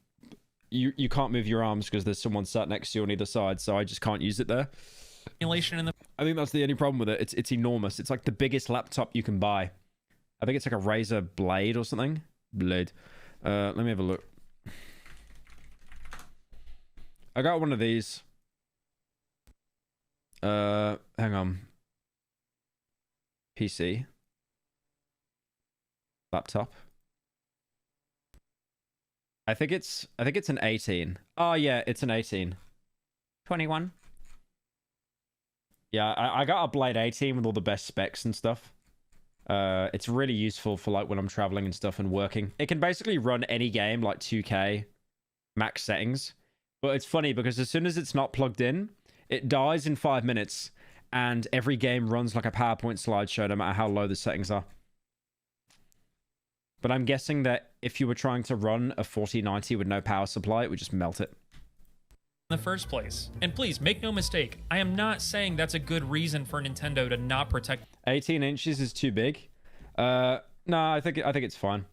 you can't move your arms because there's someone sat next to you on either side, so I just can't use it there. In the I think that's the only problem with it. It's enormous. It's like the biggest laptop you can buy. I think it's like a Razer Blade or something. Blade. Let me have a look. I got one of these. Hang on. PC. Laptop. I think it's an 18. Oh yeah, it's an 18. 21. Yeah, I got a Blade 18 with all the best specs and stuff. It's really useful for like when I'm traveling and stuff and working. It can basically run any game like 2K max settings. But it's funny because as soon as it's not plugged in, it dies in 5 minutes and every game runs like a PowerPoint slideshow no matter how low the settings are. But I'm guessing that if you were trying to run a 4090 with no power supply, it would just melt it. In the first place. And please, make no mistake, I am not saying that's a good reason for Nintendo to not protect... 18 inches is too big? No, I think it's fine.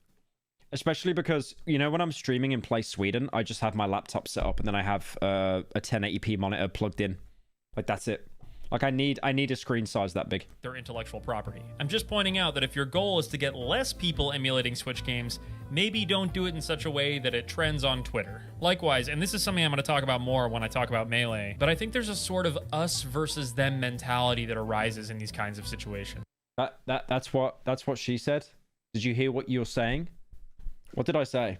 Especially because, you know, when I'm streaming in Play Sweden, I just have my laptop set up and then I have a 1080p monitor plugged in. Like, that's it. Like, I need a screen size that big. Their intellectual property. I'm just pointing out that if your goal is to get less people emulating Switch games, maybe don't do it in such a way that it trends on Twitter. Likewise, and this is something I'm going to talk about more when I talk about Melee, but I think there's a sort of us versus them mentality that arises in these kinds of situations. That's what she said. Did you hear what you were saying? What did I say?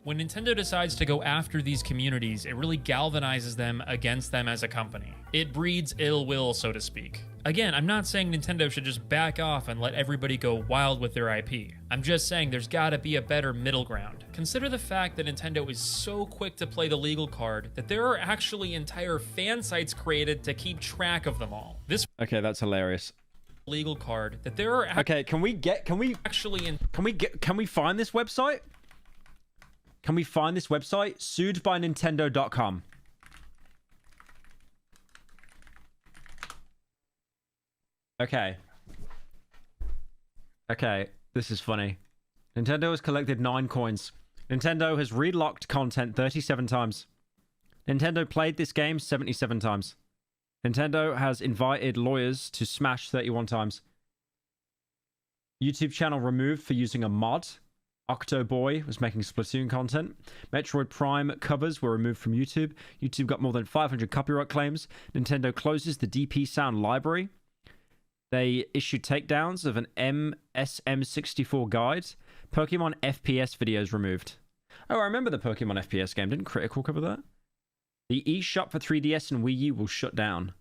When Nintendo decides to go after these communities, it really galvanizes them against them as a company. It breeds ill will, so to speak. Again, I'm not saying Nintendo should just back off and let everybody go wild with their IP. I'm just saying there's gotta be a better middle ground. Consider the fact that Nintendo is so quick to play the legal card that there are actually entire fan sites created to keep track of them all. This Okay, that's hilarious. Legal card that there are Okay, can we find this website? Can we find this website? Suedbynintendo.com. Okay. Okay, this is funny. Nintendo has collected 9 coins. Nintendo has relocked content 37 times. Nintendo played this game 77 times. Nintendo has invited lawyers to Smash 31 times. YouTube channel removed for using a mod. Octoboy was making Splatoon content. Metroid Prime covers were removed from YouTube. YouTube got more than 500 copyright claims. Nintendo closes the DP Sound library. They issued takedowns of an MSM64 guide. Pokemon FPS videos removed. Oh, I remember the Pokemon FPS game. Didn't Critical cover that? The eShop for 3DS and Wii U will shut down.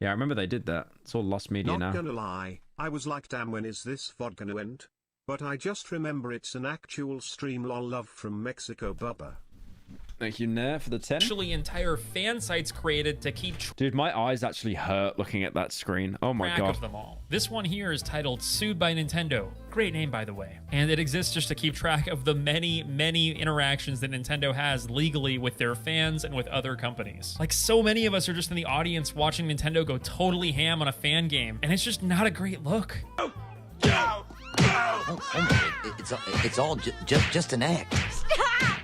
Yeah, I remember they did that. It's all lost media now. Not gonna lie, I was like, damn, when is this VOD gonna end? But I just remember it's an actual stream, lol, love from Mexico, Bubba. Thank you, Nair, for the 10. Actually, entire fan sites created to keep Dude, my eyes actually hurt looking at that screen. Oh my god. Of them all. This one here is titled Sued by Nintendo. Great name, by the way. And it exists just to keep track of the many, many interactions that Nintendo has legally with their fans and with other companies. Like, so many of us are just in the audience watching Nintendo go totally ham on a fan game, and it's just not a great look. It's all just an act. Stop!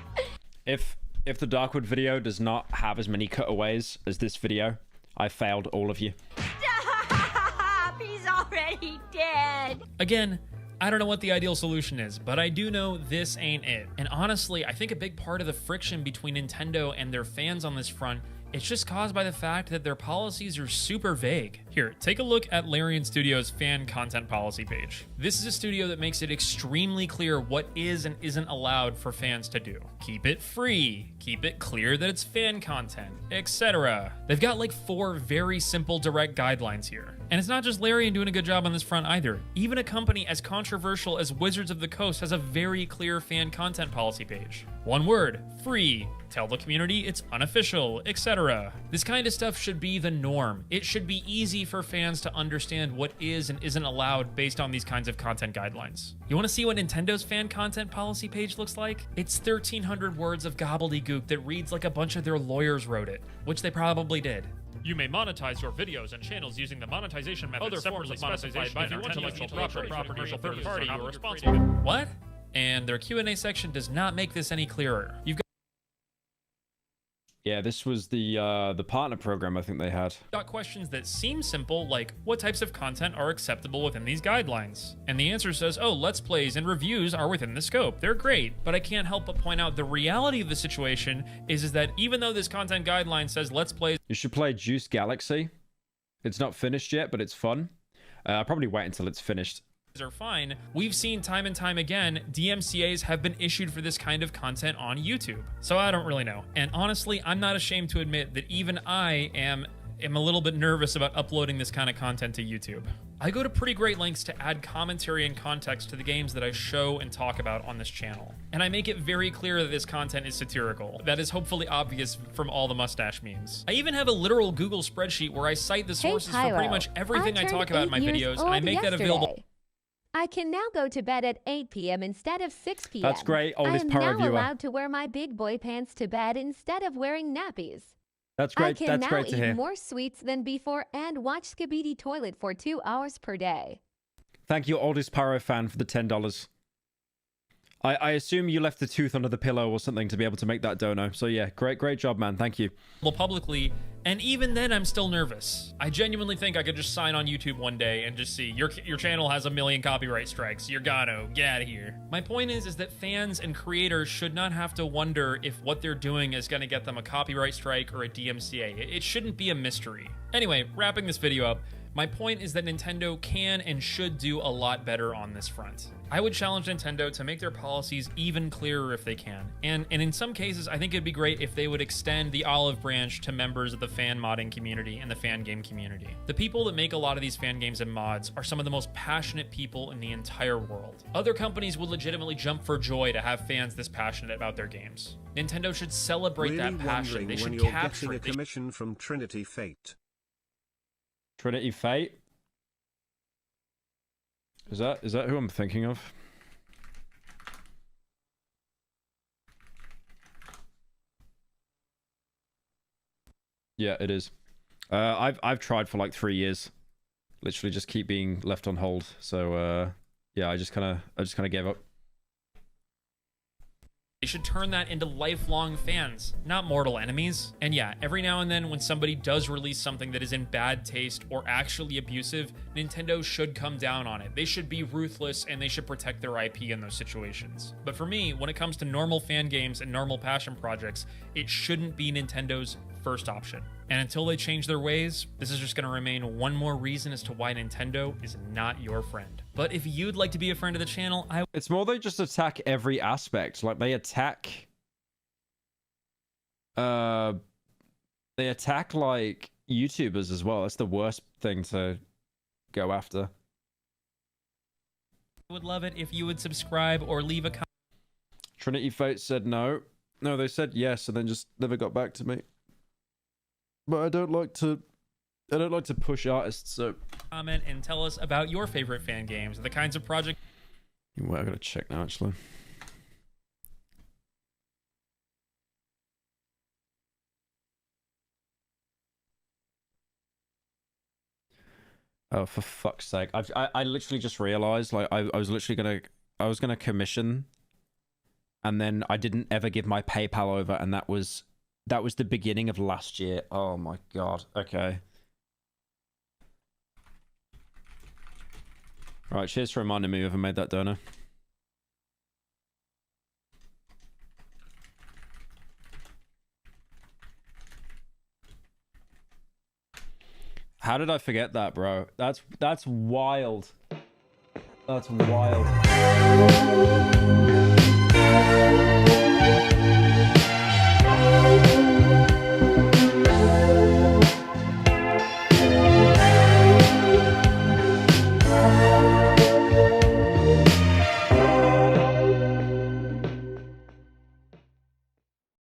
If the Darkwood video does not have as many cutaways as this video, I failed all of you. Stop! He's already dead. Again, I don't know what the ideal solution is, but I do know this ain't it. And honestly, I think a big part of the friction between Nintendo and their fans on this front, it's just caused by the fact that their policies are super vague. Here, take a look at Larian Studios' fan content policy page. This is a studio that makes it extremely clear what is and isn't allowed for fans to do. Keep it free, keep it clear that it's fan content, etc. They've got like 4 very simple direct guidelines here. And it's not just Larian doing a good job on this front either. Even a company as controversial as Wizards of the Coast has a very clear fan content policy page. One word, free. Tell the community it's unofficial, etc. This kind of stuff should be the norm. It should be easy for fans to understand what is and isn't allowed based on these kinds of content guidelines. You want to see what Nintendo's fan content policy page looks like? It's 1,300 words of gobbledygook that reads like a bunch of their lawyers wrote it, which they probably did. You may monetize your videos and channels using the monetization method. Other forms of monetization by intellectual property, commercial third party, you are responsible. What? And their Q&A section does not make this any clearer. You've Yeah, this was the partner program I think they had. got questions that seem simple, like what types of content are acceptable within these guidelines? And the answer says, oh, Let's Plays and reviews are within the scope. They're great. But I can't help but point out the reality of the situation is that even though this content guideline says Let's Plays... You should play Juice Galaxy. It's not finished yet, but it's fun. I'll probably wait until it's finished. are fine, we've seen time and time again, DMCAs have been issued for this kind of content on YouTube. So I don't really know. And honestly, I'm not ashamed to admit that even I am a little bit nervous about uploading this kind of content to YouTube. I go to pretty great lengths to add commentary and context to the games that I show and talk about on this channel. And I make it very clear that this content is satirical. That is hopefully obvious from all the mustache memes. I even have a literal Google spreadsheet where I cite the sources for pretty much everything I talk about in my videos, and I make that available. I can now go to bed at 8 p.m. instead of 6 p.m. That's great, oldest Pyro I am now viewer. allowed to wear my big boy pants to bed instead of wearing nappies. That's great. I can That's now great to eat hear. more sweets than before and watch Skibidi Toilet for 2 hours per day. Thank you, oldest Pyro fan, for the $10. I assume you left the tooth under the pillow or something to be able to make that dono. So yeah, great job, man. Thank you. Publicly, and even then I'm still nervous. I genuinely think I could just sign on YouTube one day and just see your channel has 1 million copyright strikes. You're gonna get out of here. My point is that fans and creators should not have to wonder if what they're doing is gonna get them a copyright strike or a DMCA. It shouldn't be a mystery. Anyway, wrapping this video up, my point is that Nintendo can and should do a lot better on this front. I would challenge Nintendo to make their policies even clearer if they can. And in some cases, I think it'd be great if they would extend the olive branch to members of the fan modding community and the fan game community. The people that make a lot of these fan games and mods are some of the most passionate people in the entire world. Other companies would legitimately jump for joy to have fans this passionate about their games. Nintendo should celebrate Really that passion. They when should you're capture getting a it. commission from Trinity Fate. Trinity Fate? Is that who I'm thinking of? Yeah, it is. I've tried for like 3 years. Literally just keep being left on hold. So yeah, I just kind of gave up. They should turn that into lifelong fans, not mortal enemies. And yeah, every now and then when somebody does release something that is in bad taste or actually abusive, Nintendo should come down on it. They should be ruthless and they should protect their IP in those situations. But for me, when it comes to normal fan games and normal passion projects, it shouldn't be Nintendo's first option. And until they change their ways, this is just going to remain one more reason as to why Nintendo is not your friend. But if you'd like to be a friend of the channel, It's more they just attack every aspect. Like they attack like YouTubers as well. That's the worst thing to go after. I would love it if you would subscribe or leave a comment. Trinity Fate said no. No, they said yes and then just never got back to me. But I don't like to push artists, so Comment and tell us about your favorite fan games, the kinds of projects. Well, I gotta check now actually. Oh, for fuck's sake! I literally just realized, like, I was literally gonna commission, and then I didn't ever give my PayPal over, and that was the beginning of last year. Oh my god. Okay. Right. Cheers for reminding me if I made that donor. How did I forget that, bro? That's wild. That's wild.